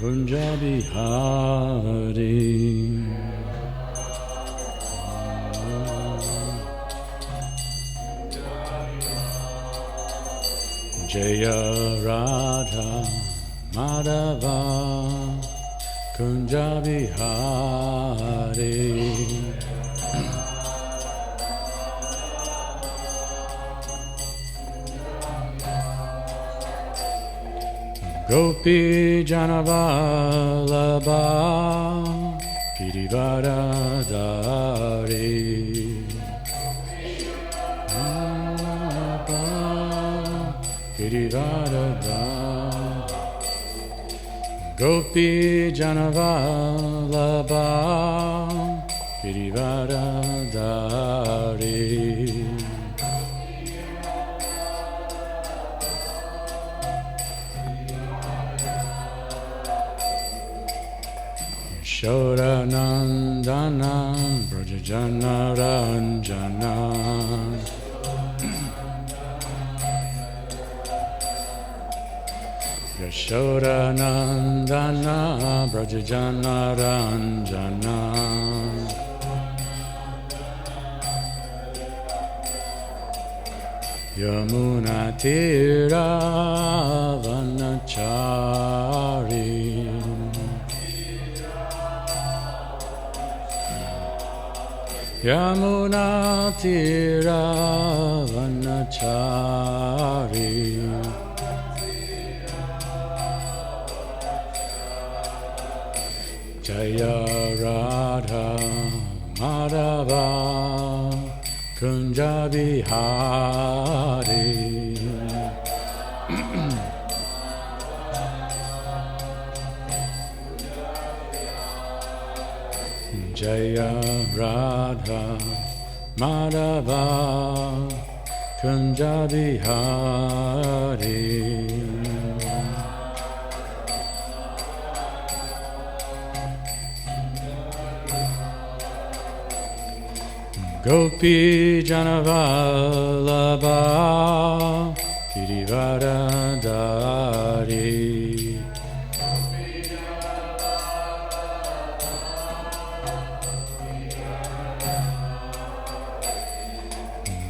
Kunja Bihari. Jaya Radha Madhava Kunja Bihari. Gopi Janavalabha Girivaradari. Gopi Janavalabha Girivaradari. Shodanandana Brajajana Ranjana. Yashodanandana Brajajana Ranjana. Yamuna Tira Vanachari. Yamuna Tira Vanachari. Jaya Radha Madhava Kunja Bihari. Jaya Radha Madhava Kunja Bihari. Gopi Janavalabha Girivaradari.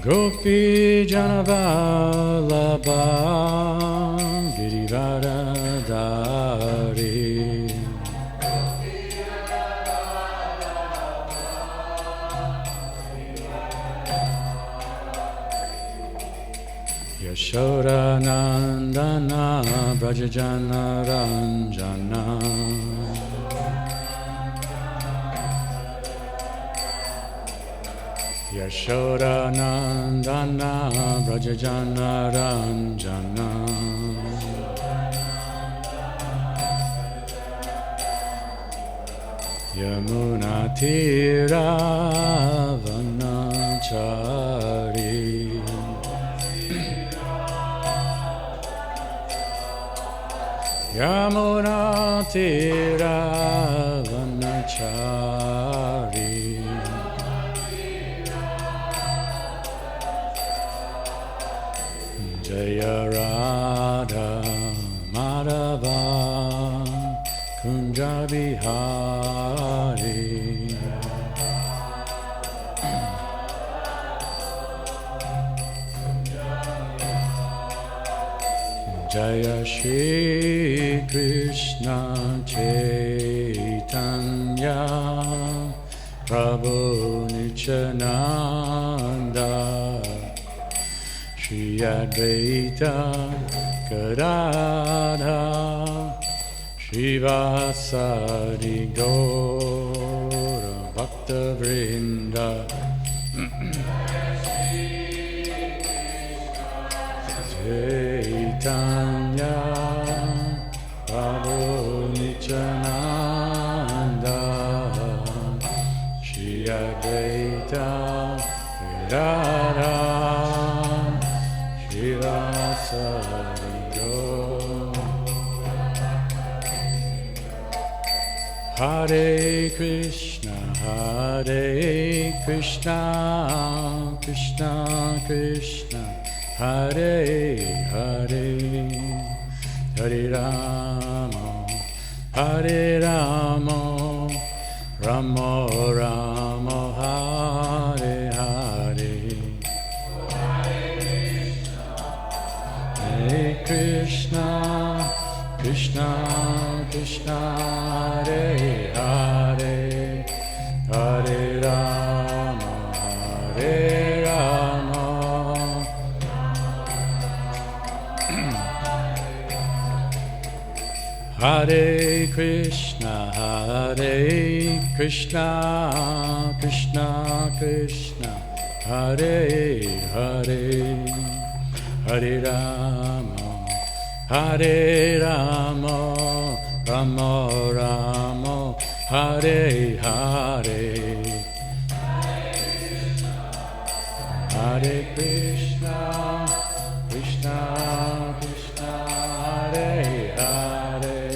Gopi Janavalabha Girivaradari. Yashodanandana Brajajana Ranjana. Yashodanandana Brajajana Ranjana. Yamuna Tira Vanachari. Yamuna Tira Vanachari. Jaya Radha Madhava Kunja Bihari. Jaya Shri Krishna Caitanya Prabhu Nityananda Shri Advaita Gadadha Shri Vasari Gaura Bhakta Vrinda. Caitanya Prabhu Nityananda Shri Advaita Gadadha Shri Vasari Gaura. Hare Krishna Krishna Krishna Hare Hare Hare Rama Hare Rama, Rama Rama, Hare Hare. Hare Krishna, Krishna Krishna, Hare Hare, Hare Rama, Hare Rama. Hare Krishna, Krishna Krishna, Hare Hare, Hare Rama, Hare Rama, Rama Rama, Hare Hare. Hare Krishna, Krishna Krishna, Hare Hare,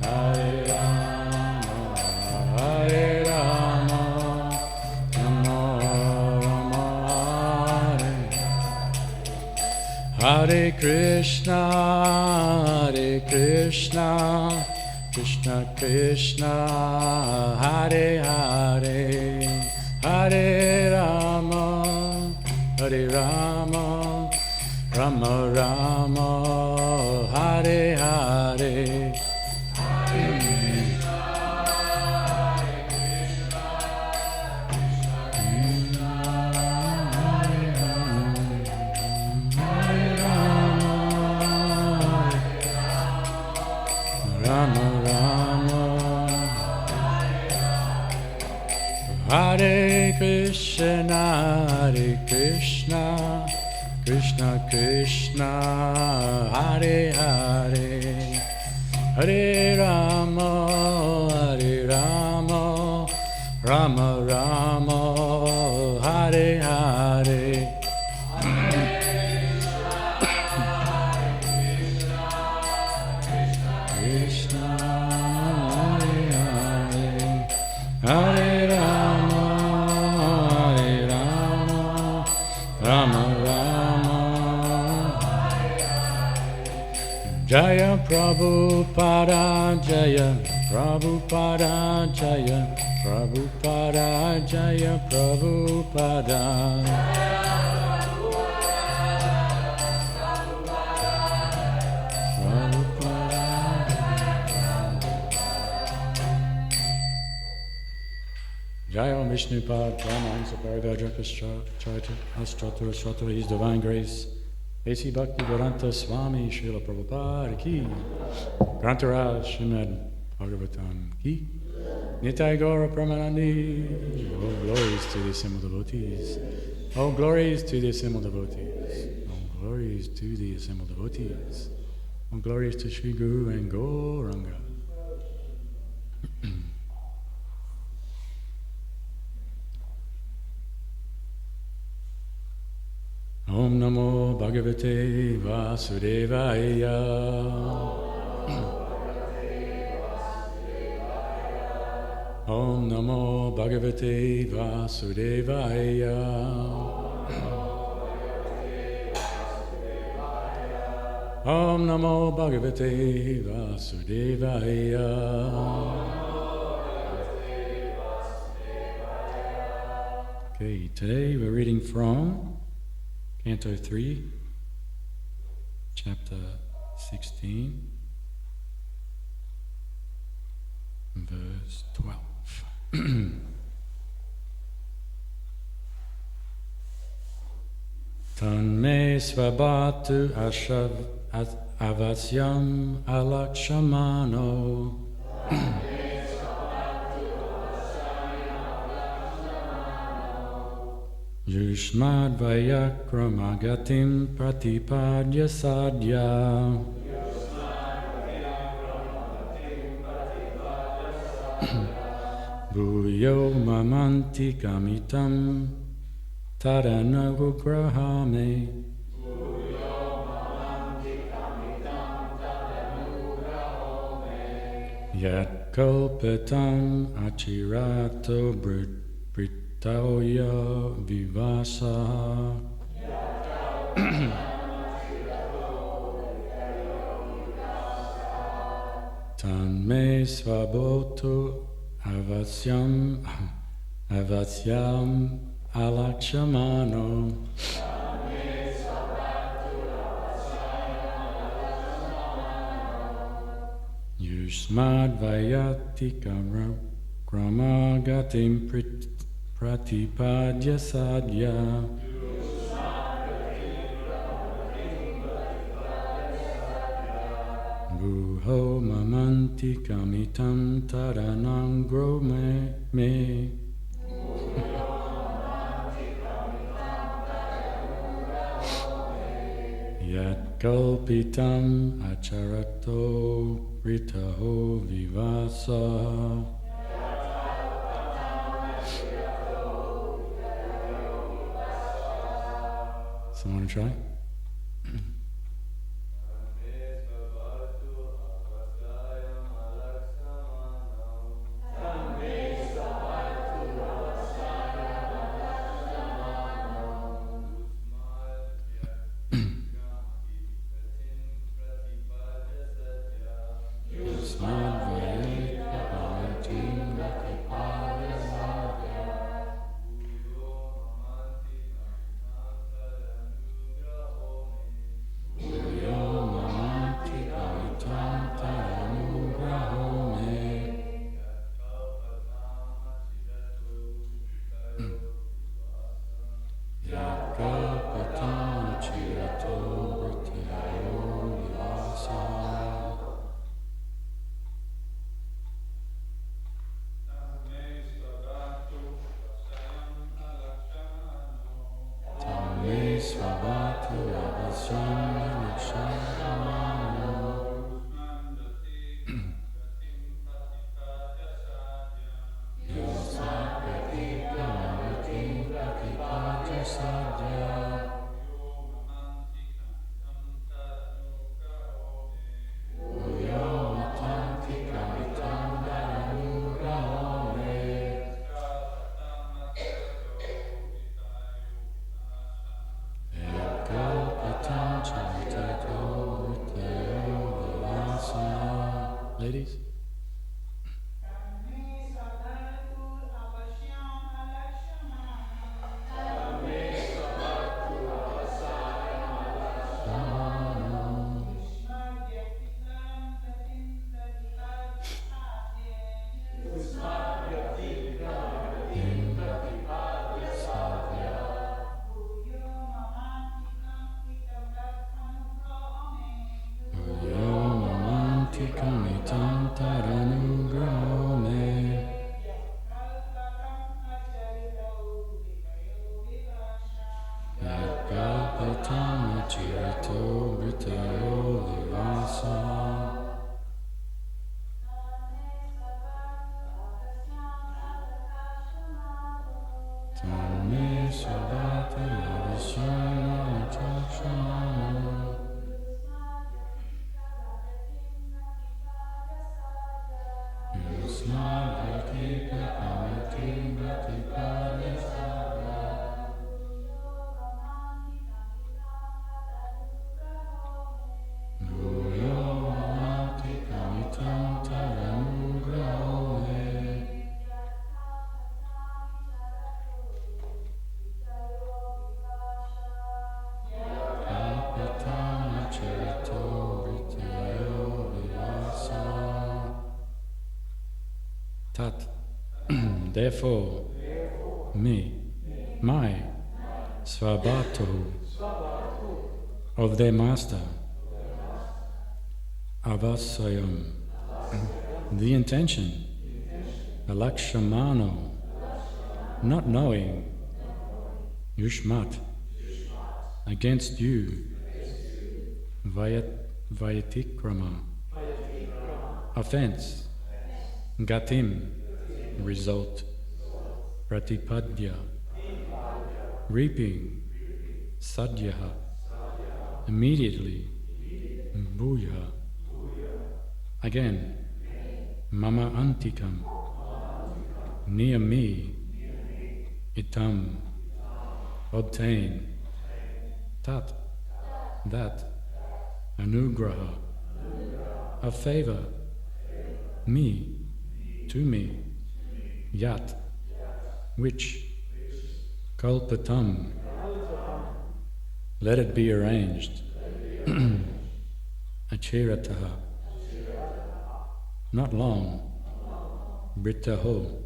Hare Rama, Hare Rama, Rama Rama, Hare Krishna, Krishna Krishna, Hare Hare, Hare Rama, Hare Rama, Rama Rama, Hare Hare. Rama Rama, Hare Krishna, Krishna Krishna, Hare Hare, Hare Rama, Rama Rama, Hare Hare. Hare Rama, Rama Rama, Jaya Prabhupada, Jaya Prabhupada, Jaya Prabhupada, Jaya Prabhupada. Jaya Vishnupad, Brahma, Saparga, Japastratura, Stratra, His Divine Grace, A.C. Bhakti Vedanta Swami, Srila Prabhupada Ki, Grantaraj, Srimad Bhagavatam Ki, Nitai Gaura Pramanandi. All glories to the assembled devotees. All glories to the assembled devotees. All glories to the assembled devotees. All glories to Sri Guru and Gauranga. Om Namo Bhagavate Vasudevaya. Om Namo Bhagavate Vasudevaya. Om Namo Bhagavate Vasudevaya. Okay, today we're reading from Canto 3, Chapter 16, verse 12. Tanme svabhatu avasyam alakshamano. Yushmad vayakramagatim pratipadya sadhya. Bhuyo mamanti kamitam tadanagugrahame. Yat kalpetam achirato Tauya Vivasa. Tanme Svabhotu Avasyam Alakshamano Yusmad Vayati Gramagatim Pratipadya Sadhya Buho Mamanti Kamitam Taranangro me Yat Kalpitam Acharato Ritaho Vivasa. Someone try? Ladies? Tat. Therefore, me, my, Svabhatu, of their master, Avasayam, the intention, Alakshamano, not knowing, Yushmat, against you, Vayatikrama, offense, Gatim, result, Pratipadya, reaping, Sadhyaha, immediately, Bhuya, again, Mama Antikam, near me, Itam, obtain, Tat, that, Anugraha, a favor, me, to me, yat, which, kalpatam, let it be arranged, achirataha, not long, brittaho,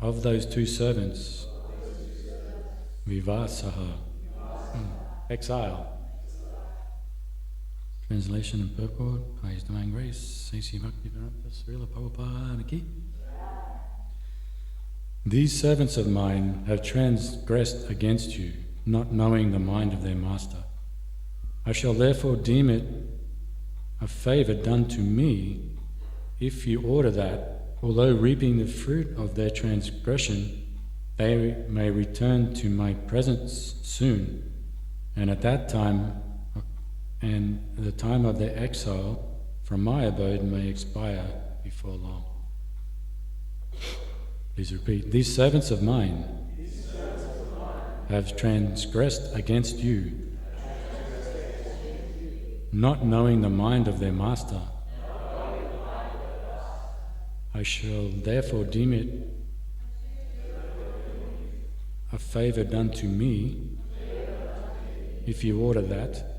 of those two servants, vivasaha, exile. Translation and purport by His Divine Grace, A.C. Bhaktivedanta Srila Prabhupada Ki. These servants of mine have transgressed against you, not knowing the mind of their master. I shall therefore deem it a favour done to me if you order that, although reaping the fruit of their transgression, they may return to my presence soon, and at that time, and the time of their exile from my abode may expire before long. Please repeat. These servants of mine have transgressed against you, not knowing the mind of their master. I shall therefore deem it a favour done to me if you order that,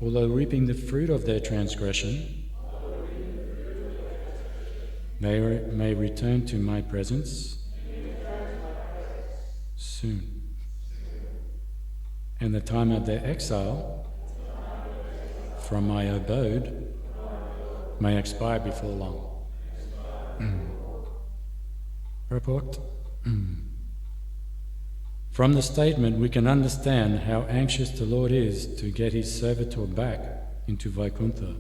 although reaping the fruit of their transgression, they may return to my presence soon, and the time of their exile from my abode may expire before long. Report. From the statement, we can understand how anxious the Lord is to get his servitor back into Vaikuntha.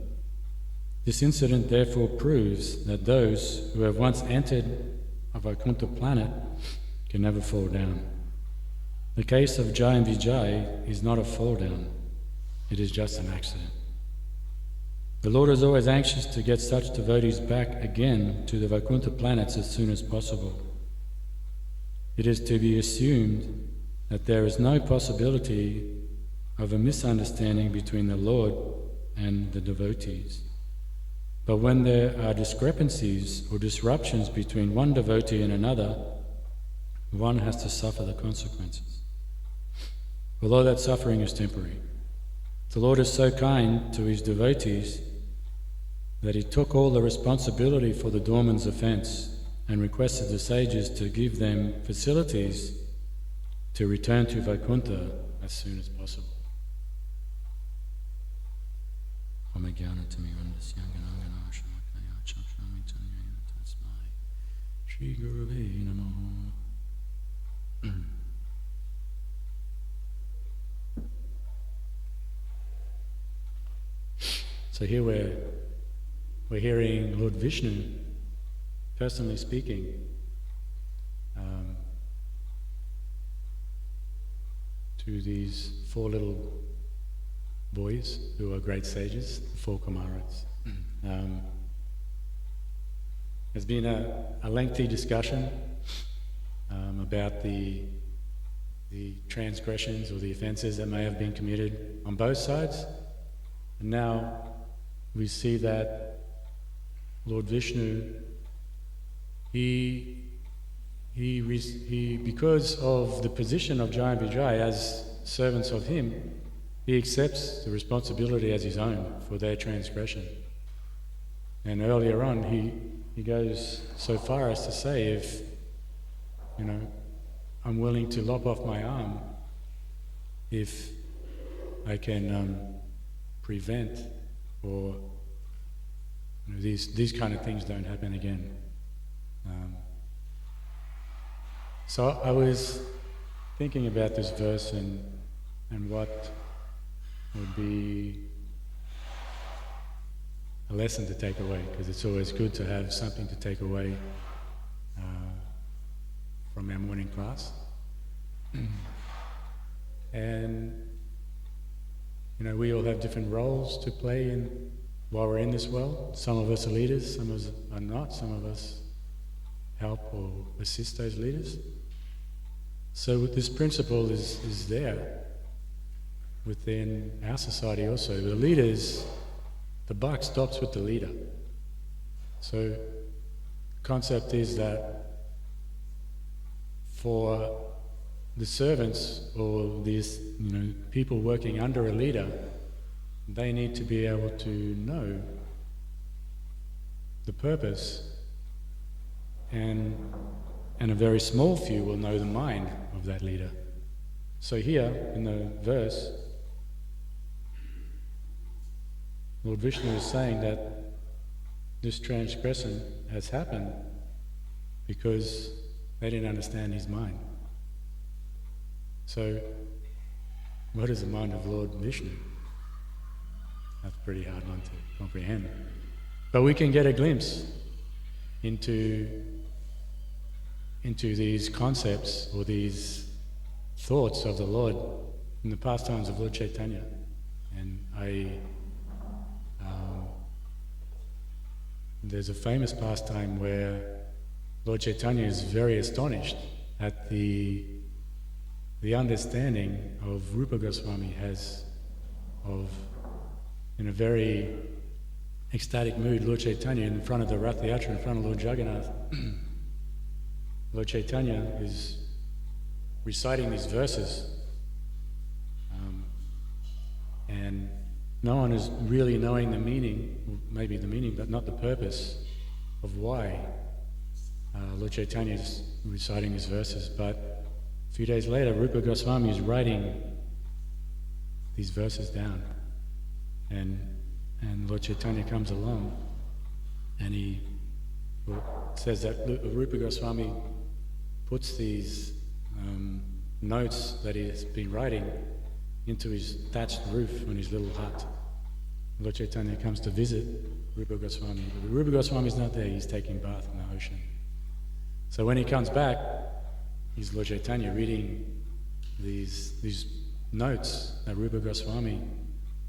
This incident therefore proves that those who have once entered a Vaikuntha planet can never fall down. The case of Jai and Vijay is not a fall down, it is just an accident. The Lord is always anxious to get such devotees back again to the Vaikuntha planets as soon as possible. It is to be assumed that there is no possibility of a misunderstanding between the Lord and the devotees. But when there are discrepancies or disruptions between one devotee and another, one has to suffer the consequences, although that suffering is temporary. The Lord is so kind to his devotees that he took all the responsibility for the doorman's offence and requested the sages to give them facilities to return to Vaikuntha as soon as possible. So here we're hearing Lord Vishnu personally speaking to these four little boys who are great sages, the four Kumaras. There's been a lengthy discussion about the transgressions or the offences that may have been committed on both sides. And now we see that Lord Vishnu, he because of the position of Jai and Vijay as servants of him, he accepts the responsibility as his own for their transgression. And earlier on, he goes so far as to say, if, I'm willing to lop off my arm if I can prevent or these kind of things don't happen again. So I was thinking about this verse and what would be a lesson to take away, because it's always good to have something to take away from our morning class. And we all have different roles to play while we're in this world. Some of us are leaders, some of us are not, some of us help or assist those leaders. So this principle is there within our society also. The leaders, the buck stops with the leader. So the concept is that for the servants or these people working under a leader, they need to be able to know the purpose, and a very small few will know the mind of that leader. So here in the verse, Lord Vishnu is saying that this transgression has happened because they didn't understand his mind. So, what is the mind of Lord Vishnu? That's a pretty hard one to comprehend. But we can get a glimpse into these concepts or these thoughts of the Lord in the pastimes of Lord Caitanya. And there's a famous pastime where Lord Caitanya is very astonished at the understanding of Rupa Goswami has of, in a very ecstatic mood, Lord Caitanya in front of the Rath Yatra, in front of Lord Jagannath. Lord Caitanya is reciting these verses, and no one is really knowing the meaning, or maybe the meaning, but not the purpose of why Lord Caitanya is reciting these verses. But a few days later, Rupa Goswami is writing these verses down, and Lord Caitanya comes along, and he says that Rupa Goswami puts these notes that he has been writing into his thatched roof on his little hut. Lord Caitanya comes to visit Rupa Goswami, but Rupa Goswami is not there, he's taking a bath in the ocean. So when he comes back, he's Lord Caitanya reading these notes that Rupa Goswami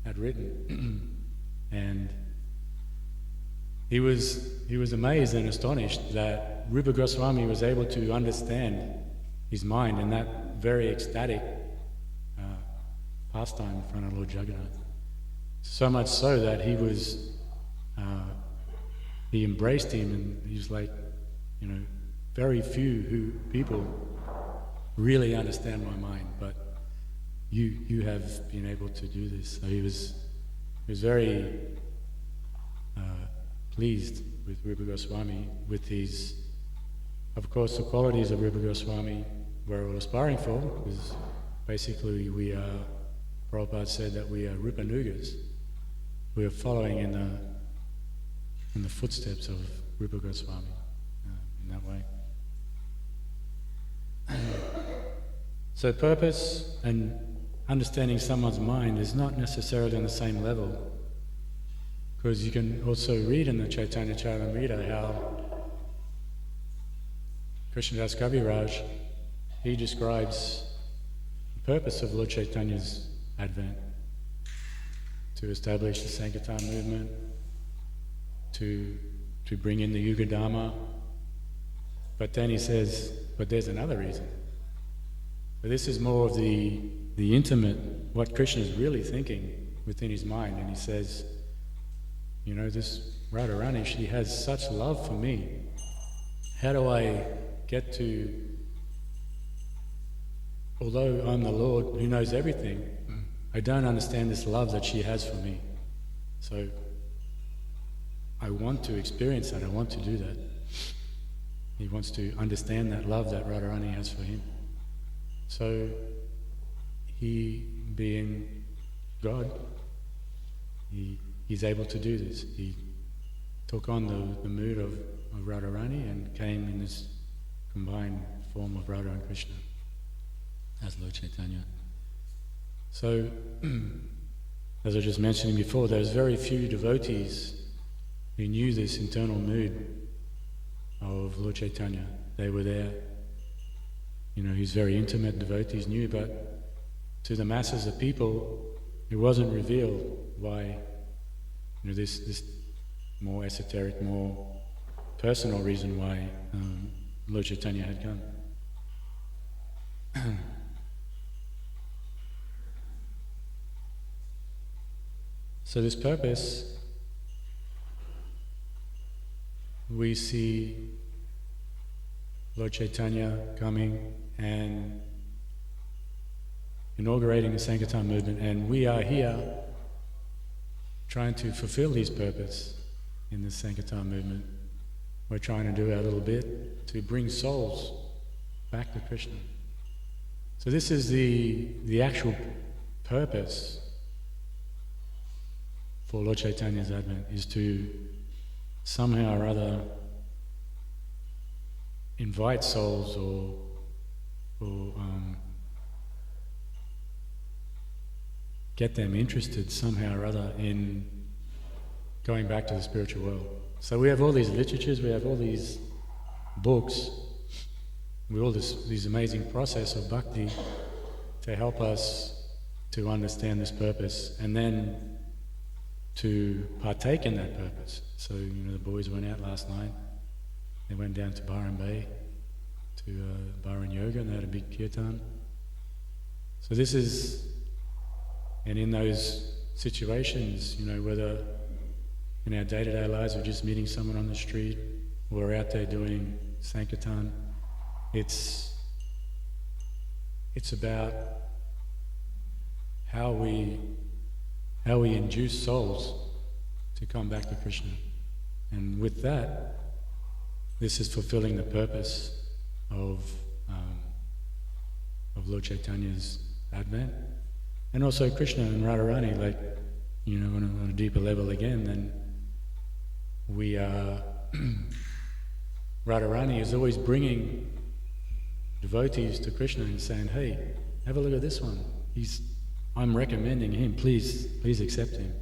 had written. And he was amazed and astonished that Rupa Goswami was able to understand his mind in that very ecstatic pastime in front of Lord Jagannath. So much so that he embraced him, and he was like, very few people really understand my mind, but you have been able to do this. So he was very pleased with Rupa Goswami, with these, of course, the qualities of Rupa Goswami we're all aspiring for, because basically we are, Prabhupada said that we are Rupanugas. We are following in the footsteps of Rupa Goswami in that way. So purpose and understanding someone's mind is not necessarily on the same level, because you can also read in the Caitanya Caritamrita how Krishnadas Kaviraj, he describes the purpose of Lord Chaitanya's advent: to establish the Sankirtan movement, to bring in the Yuga Dharma. But then he says, but there's another reason. But this is more of the intimate, what Krishna is really thinking within his mind. And he says, this Radharani, she has such love for me. How do I get to, although I'm the Lord who knows everything, I don't understand this love that she has for me. So I want to experience that, I want to do that. He wants to understand that love that Radharani has for him. So he, being God, he's able to do this. He took on the mood of Radharani and came in this combined form of Radha and Krishna as Lord Chaitanya. So, as I was just mentioning before, there's very few devotees who knew this internal mood of Lord Chaitanya. They were there. His very intimate devotees knew, but to the masses of people, it wasn't revealed why, this more esoteric, more personal reason why Lord Chaitanya had come. So this purpose we see Lord Chaitanya coming and inaugurating the Sankirtan movement, and we are here trying to fulfill his purpose in the Sankirtan movement. We're trying to do our little bit to bring souls back to Krishna. So this is the actual purpose for Lord Chaitanya's advent, is to somehow or other invite souls or get them interested somehow or other in going back to the spiritual world. So we have all these literatures, we have all these books, with all these amazing process of bhakti to help us to understand this purpose and then to partake in that purpose. So, the boys went out last night. They went down to Byron Bay, to Byron Yoga, and they had a big kirtan. So this is, and in those situations, whether in our day-to-day lives we're just meeting someone on the street, or we're out there doing Sankirtan, it's about how we induce souls to come back to Krishna. And with that, this is fulfilling the purpose of Lord Chaitanya's advent. And also Krishna and Radharani, on a deeper level again, then we are... Radharani is always bringing devotees to Krishna and saying, hey, have a look at this one. I'm recommending him, please accept him.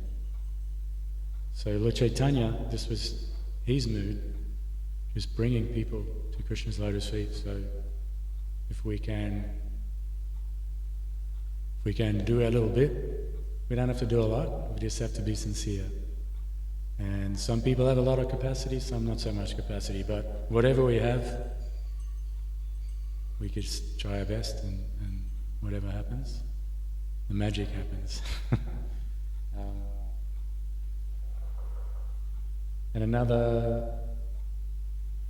So Lord Chaitanya, this was his mood, just bringing people to Krishna's lotus feet. So if we can do our little bit, we don't have to do a lot, we just have to be sincere. And some people have a lot of capacity, some not so much capacity, but whatever we have, we just try our best, and whatever happens, the magic happens. And another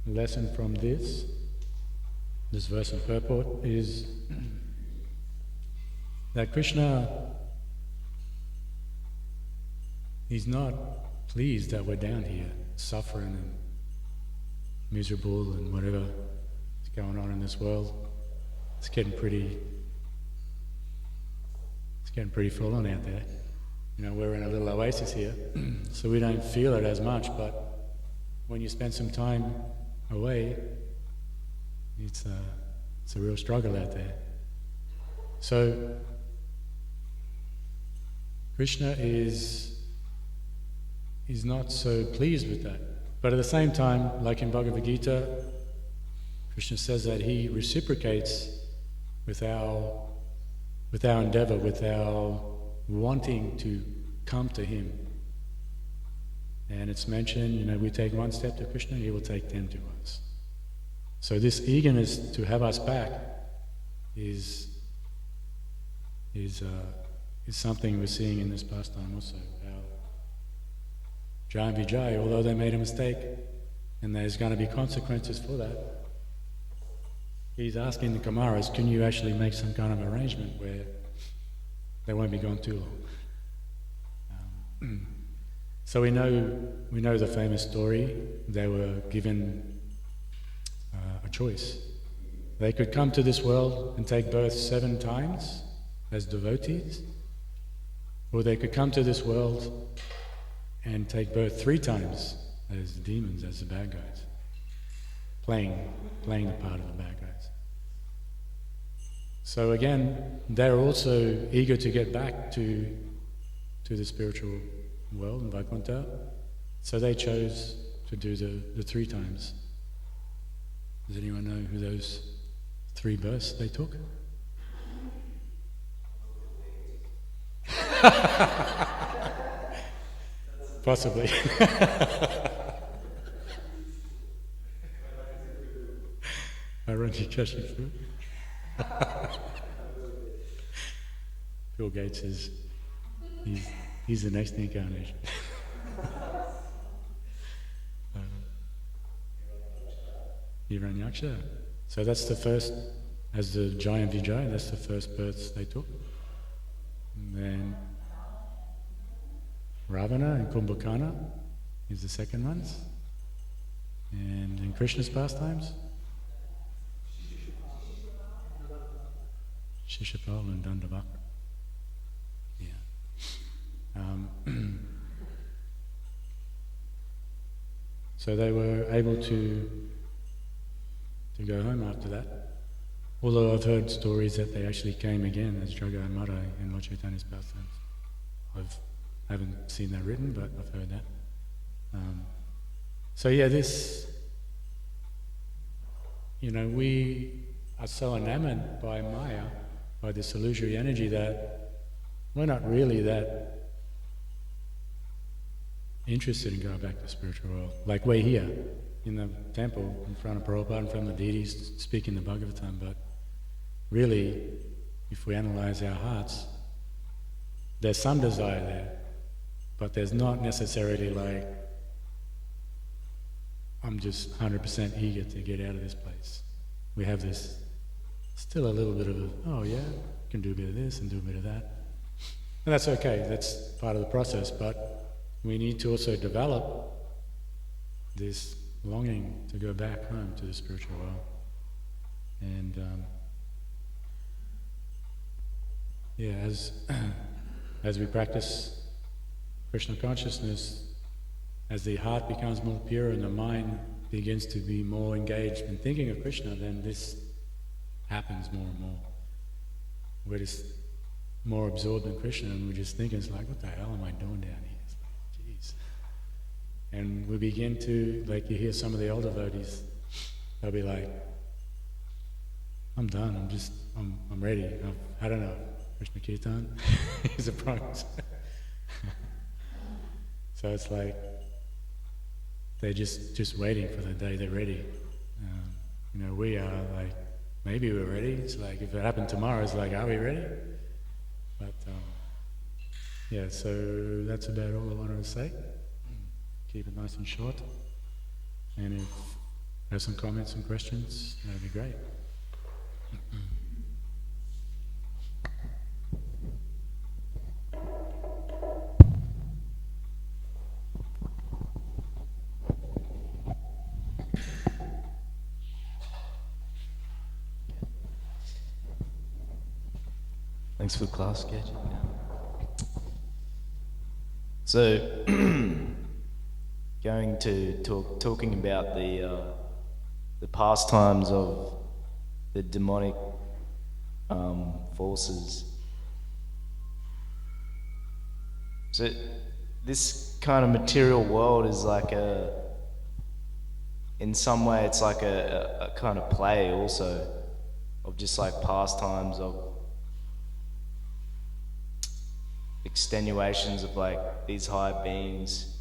lesson from this verse and purport is that Krishna is not pleased that we're down here suffering and miserable and whatever is going on in this world. It's getting pretty full on out there. We're in a little oasis here, so we don't feel it as much, but when you spend some time away, it's a real struggle out there. So Krishna is not so pleased with that. But at the same time, like in Bhagavad Gita, Krishna says that he reciprocates with our endeavor, with our wanting to come to him. And it's mentioned, we take one step to Krishna, he will take 10 to us. So this eagerness to have us back is something we're seeing in this pastime also. Jai and Vijay, although they made a mistake, and there's going to be consequences for that, he's asking the Kumaras, can you actually make some kind of arrangement where they won't be gone too long? So we know the famous story. They were given a choice. They could come to this world and take birth 7 times as devotees, or they could come to this world and take birth 3 times as demons, as the bad guys, playing the part of the bad guys. So again, they're also eager to get back to the spiritual world in Vaikuntha, so they chose to do the 3 times. Does anyone know who those 3 births they took? Possibly. Hiranyakashipu. Bill Gates is he's the next incarnation. Hiranyaksha. So that's the first, as the giant Vijay, that's the first births they took. And then Ravana and Kumbhakarna is the second ones. And in Krishna's pastimes, Shishapal and Dandavakra. Yeah. So they were able to go home after that. Although I've heard stories that they actually came again as Jaga and Mara in Lord Chaitanya's pastimes. I haven't seen that written, but I've heard that. So yeah, this, we are so enamored by Maya, by this illusory energy, that we're not really that interested in going back to the spiritual world. Like we're here in the temple in front of Prabhupada, in front of the deities, speaking the Bhagavatam, but really, if we analyze our hearts, there's some desire there, but there's not necessarily like, I'm just 100% eager to get out of this place. We have this, still a little bit of oh yeah, can do a bit of this and do a bit of that. And that's okay, that's part of the process, but we need to also develop this longing to go back home to the spiritual world. And as we practice Krishna consciousness, as the heart becomes more pure and the mind begins to be more engaged in thinking of Krishna, then this happens more and more. We're just more absorbed in Krishna, and we're just thinking, it's like, what the hell am I doing down here? It's like, jeez. And we begin to, like, you hear some of the older devotees, they'll be like, I'm done, I'm ready. I've had enough. Krishna Kirtan is a promise. So it's like, they're just waiting for the day they're ready. We are like, maybe we're ready. It's like, if it happened tomorrow, it's like, are we ready? But yeah, so that's about all I wanted to say. Keep it nice and short. And if you have some comments and questions, that'd be great. Thanks for the class, Gage. So, going to talking about the pastimes of the demonic forces. So, this kind of material world is like in some way, it's like a kind of play also of just like pastimes of extenuations of like these high beings.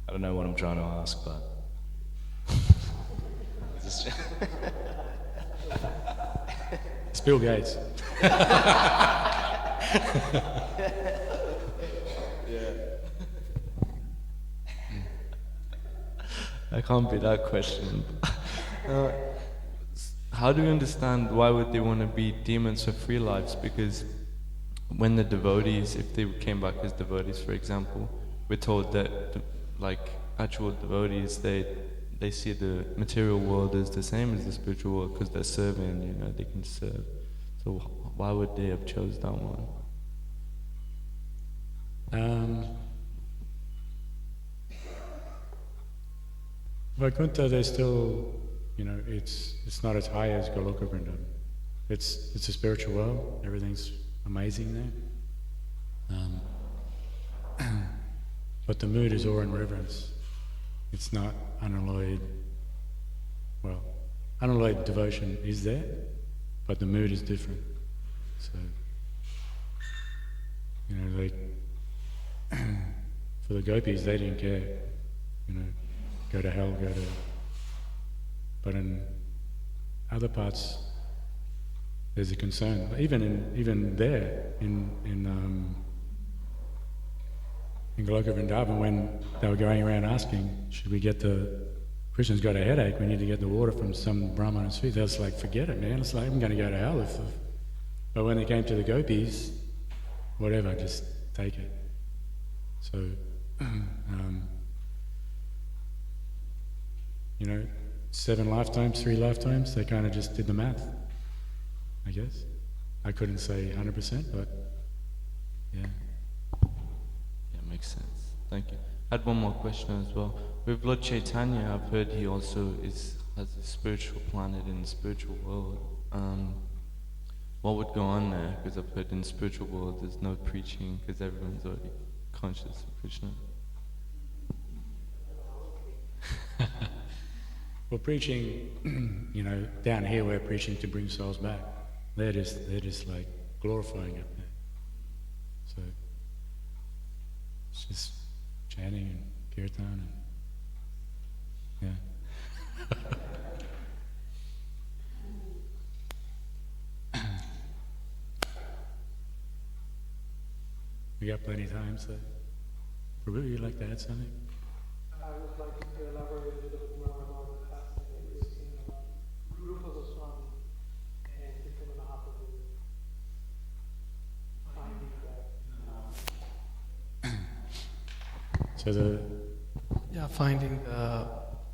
I don't know what I'm trying to ask, but it's Bill Gates. Yeah. I can't be that question. How do you understand why would they want to be demons for free lives? Because when the devotees, if they came back as devotees, for example, we're told that like actual devotees, they see the material world as the same as the spiritual world because they're serving, they can serve. So why would they have chose that one? Vaikuntha, they still, it's not as high as Goloka Vrindavan. It's a spiritual world. Everything's amazing there. But the mood is awe and reverence. It's not unalloyed. Well, unalloyed devotion is there, but the mood is different. So, like for the gopis, they didn't care. Go to hell, go to. But in other parts, there's a concern. Even there in Goloka Vrindavan, when they were going around asking, should we get the Krishna's got a headache, we need to get the water from some Brahmana's feet. That's like, forget it, man. It's like, I'm going to go to hell. But when they came to the gopis, whatever, just take it. So, 7 lifetimes, 3 lifetimes, they kind of just did the math, I guess. I couldn't say 100%, but yeah. Yeah, makes sense. Thank you. I had one more question as well. With Lord Chaitanya, I've heard he also has a spiritual planet in the spiritual world. What would go on there? Because I've heard in the spiritual world there's no preaching because everyone's already conscious of Krishna. Well, preaching, down here we're preaching to bring souls back. They're just like glorifying it. So it's just chanting and kirtan and we got plenty of time, so Prabhu, you'd like to add something? I would like to elaborate a little bit more about the passage that we've seen about Rupa Goswami and Chaitanya Mahaprabhu finding that. Finding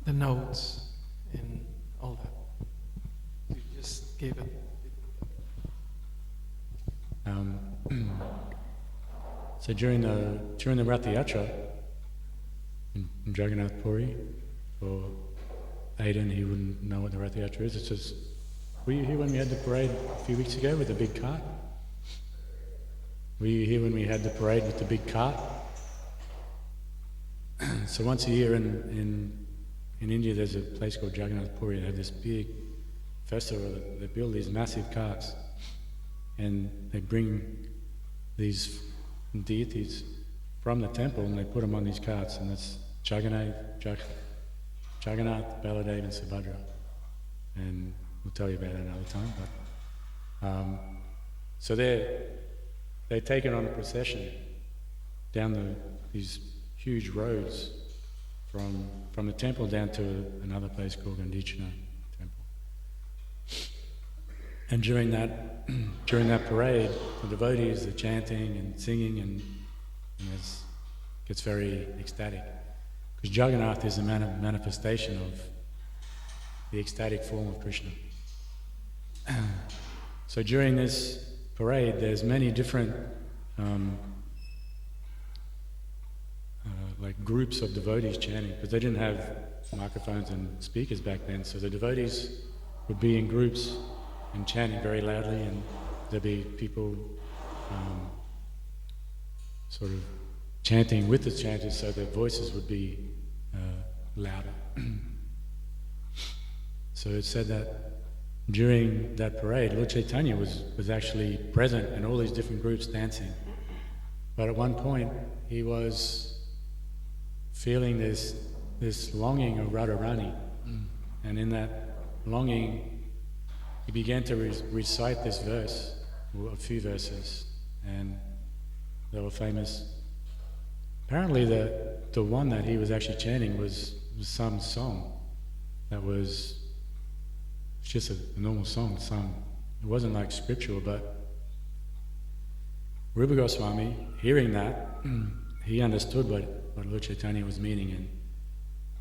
the notes and all that. You just gave it. So during the Rath Yatra in Jagannath Puri, for Aiden, he wouldn't know what the Rath Yatra is. It's just, were you here when we had the parade a few weeks ago with the big cart? Were you here when we had the parade with the big cart? So once a year in India, there's a place called Jagannath Puri. They have this big festival. They build these massive carts, and they bring these deities from the temple, and they put them on these carts, and that's Jagannath, Baladev, and Subhadra. And we'll tell you about it another time. But so they're taken on a procession down these huge roads from the temple down to another place called Gandichana Temple. And during that parade, the devotees are chanting and singing, and it gets very ecstatic. Because Jagannath is a manifestation of the ecstatic form of Krishna. So during this parade, there's many different like groups of devotees chanting, because they didn't have microphones and speakers back then. So the devotees would be in groups and chanting very loudly, and there'd be people sort of chanting with the chanters, so their voices would be louder. So it said that during that parade, Lord Chaitanya was actually present in all these different groups dancing. But at one point, he was feeling this longing of Radharani, and in that longing, he began to recite this verse, or a few verses, and they were famous. Apparently the one that he was actually chanting was some song that was just a normal song sung. It wasn't like scriptural, but Rupa Goswami, hearing that, he understood what Lord Chaitanya was meaning,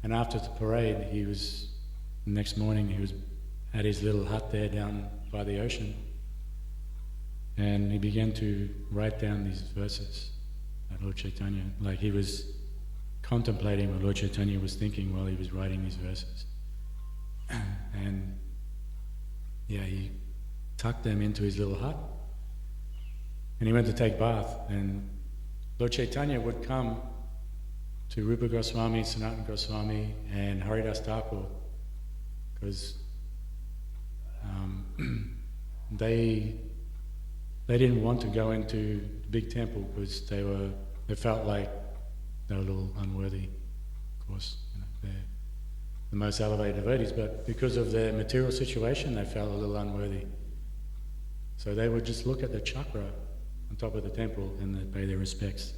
and after the parade, the next morning he was at his little hut there down by the ocean, and he began to write down these verses at Lord Chaitanya, like he was contemplating what Lord Chaitanya was thinking while he was writing these verses. And he tucked them into his little hut, and he went to take bath, and Lord Chaitanya would come to Rupa Goswami, Sanatana Goswami, and Haridas Thakur, because they didn't want to go into the big temple because they felt like they were a little unworthy. Of course, they're the most elevated devotees, but because of their material situation, they felt a little unworthy. So they would just look at the chakra on top of the temple and they'd pay their respects.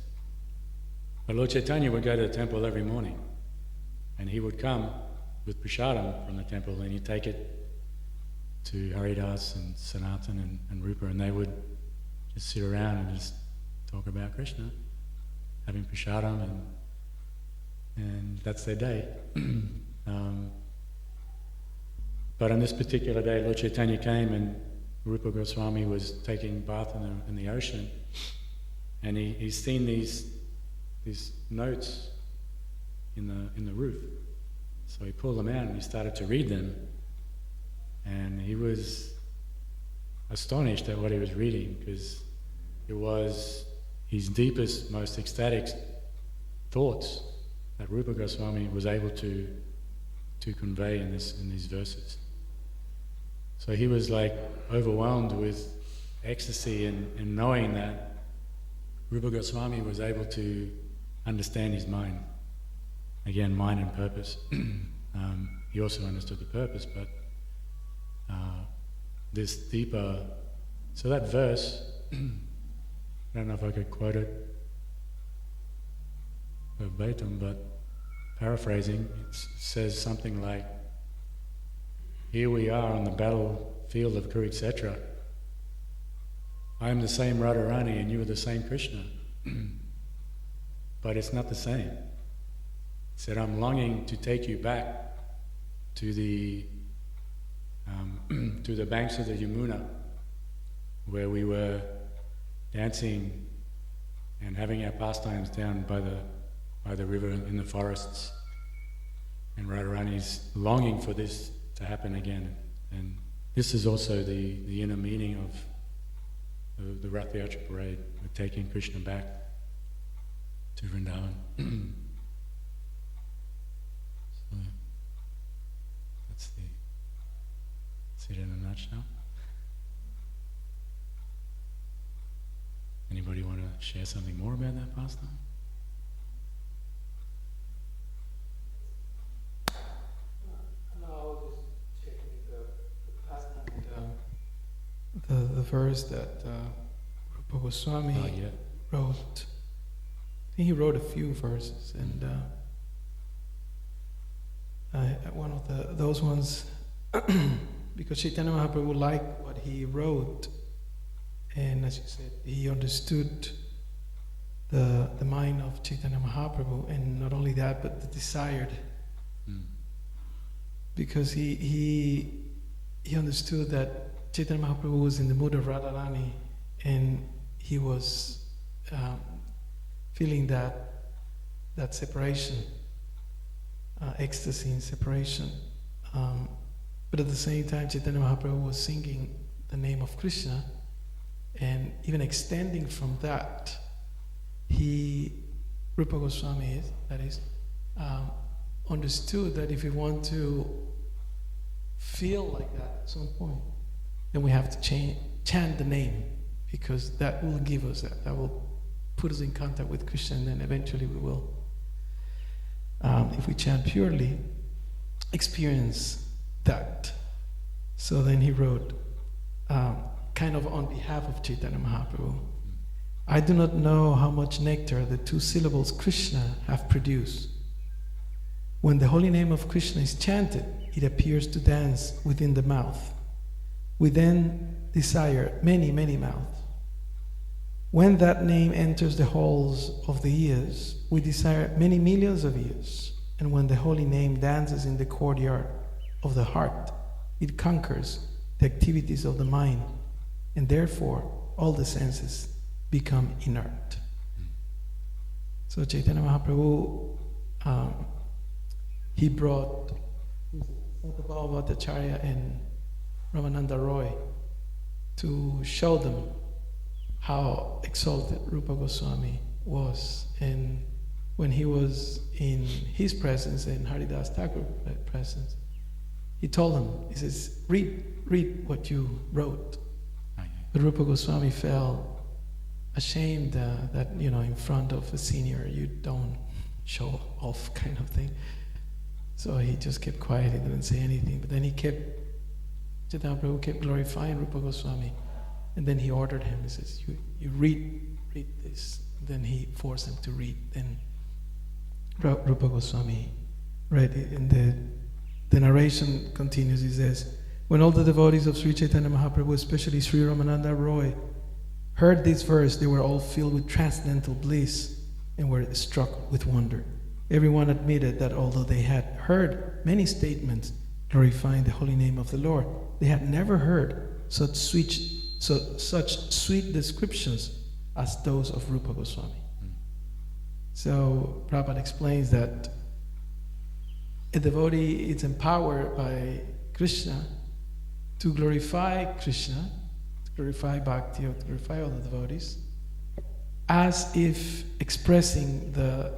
But Lord Chaitanya would go to the temple every morning, and he would come with prasadam from the temple, and he'd take it to Haridas and Sanatan and Rupa, and they would just sit around and just talk about Krishna, having prasadam, and that's their day. But on this particular day, Lord Chaitanya came, and Rupa Goswami was taking bath in the ocean, and he's seen these notes in the roof. So he pulled them out and he started to read them, and he was astonished at what he was reading, because it was his deepest, most ecstatic thoughts that Rupa Goswami was able to convey in these verses. So he was like overwhelmed with ecstasy and knowing that Rupa Goswami was able to understand his mind. Again, mind and purpose. He also understood the purpose, but this deeper... So that verse, I don't know if I could quote it verbatim, but paraphrasing, it says something like, here we are on the battlefield of Kurukshetra. I am the same Radharani and you are the same Krishna. But it's not the same. It said, I'm longing to take you back to the banks of the Yamuna, where we were dancing and having our pastimes down by the river in the forests. And Radharani's longing for this to happen again. And this is also the inner meaning of the Rath Yatra parade, of taking Krishna back to Vrindavan. So that's it in a nutshell. Anybody want to share something more about that pastime? No, I was just checking the pastime and the verse that Rupa Goswami wrote. I think he wrote a few verses, and one of those ones, because Chaitanya Mahaprabhu liked what he wrote, and as you said, he understood the mind of Chaitanya Mahaprabhu, and not only that, but the desired, because he understood that Chaitanya Mahaprabhu was in the mood of Radharani, and he was feeling that separation, ecstasy in separation. But at the same time, Chaitanya Mahaprabhu was singing the name of Krishna, and even extending from that, Rupa Goswami, understood that if we want to feel like that at some point, then we have to chant the name, because that will give us that will put us in contact with Krishna, and then eventually we will, if we chant purely, experience that. So then he wrote, kind of on behalf of Chaitanya Mahaprabhu, I do not know how much nectar the two syllables Krishna have produced. When the holy name of Krishna is chanted, it appears to dance within the mouth. We then desire many, many mouths. When that name enters the halls of the ears, we desire many millions of ears. And when the holy name dances in the courtyard of the heart, it conquers the activities of the mind, and therefore all the senses become inert. So Chaitanya Mahaprabhu, he brought Sant Bhagavatam and Ramananda Roy to show them how exalted Rupa Goswami was. And when he was in his presence, in Haridas Thakur's presence, he told them, he says, read what you wrote. But Rupa Goswami felt ashamed that, in front of a senior, you don't show off kind of thing. So he just kept quiet, he didn't say anything. But then Chaitanya Prabhu kept glorifying Rupa Goswami. And then he ordered him, he says, you read this. Then he forced him to read. Then Rupa Goswami read it, and the narration continues. He says, when all the devotees of Sri Chaitanya Mahaprabhu, especially Sri Ramananda Roy, heard this verse, they were all filled with transcendental bliss and were struck with wonder. Everyone admitted that although they had heard many statements glorifying the holy name of the Lord, they had never heard such sweet descriptions as those of Rupa Goswami. So Prabhupada explains that a devotee is empowered by Krishna to glorify Krishna, to glorify Bhakti, or to glorify all the devotees, as if expressing the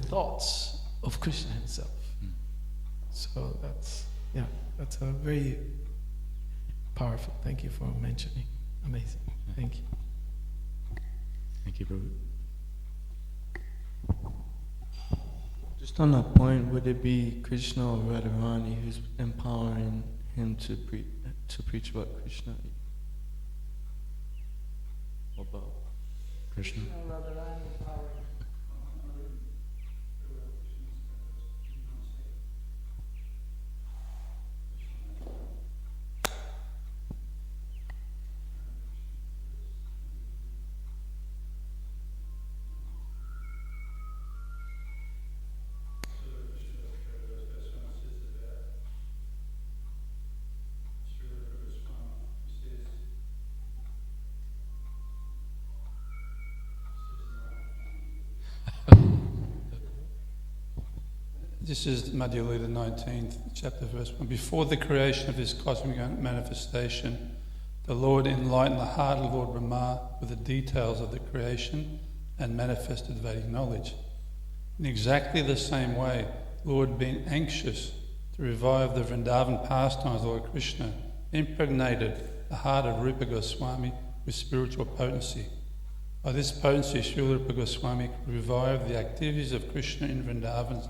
thoughts of Krishna himself. So that's a very powerful. Thank you for mentioning. Amazing. Thank you. Thank you, Prabhu. Just on that point, would it be Krishna or Radharani who's empowering him to preach about Krishna? Or both? Krishna. This is Madhya Lila 19th chapter, verse 1. Before the creation of this cosmic manifestation, the Lord enlightened the heart of Lord Brahma with the details of the creation and manifested Vedic knowledge. In exactly the same way, Lord, being anxious to revive the Vrindavan pastimes of Lord Krishna, impregnated the heart of Rupa Goswami with spiritual potency. By this potency, Srila Rupa Goswami could revive the activities of Krishna in Vrindavan,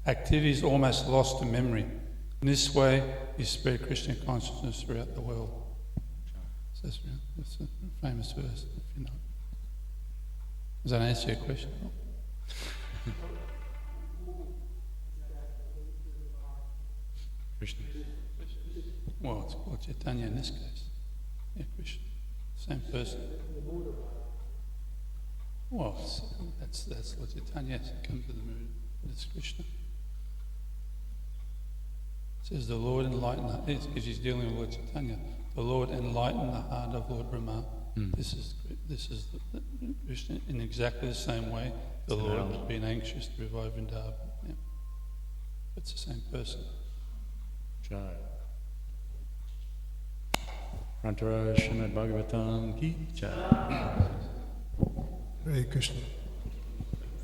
activities almost lost to memory. In this way, he spread Krishna consciousness throughout the world. So that's a famous verse, if you know. Does that answer your question? Krishna. Well, it's called Caitanya in this case. Yeah, Krishna. Same person. Well, that's Lord Caitanya. Yes, come to the moon. It's Krishna. It says the Lord enlightened the, because he's dealing with Lord Caitanya. The Lord enlightened the heart of Lord Brahma. This is the Krishna in exactly the same way. The Lord has been anxious to revive Vrindavan. Yeah. It's the same person. Jai. Rantara Srimad Bhagavatam ki Jai. Hare Krishna.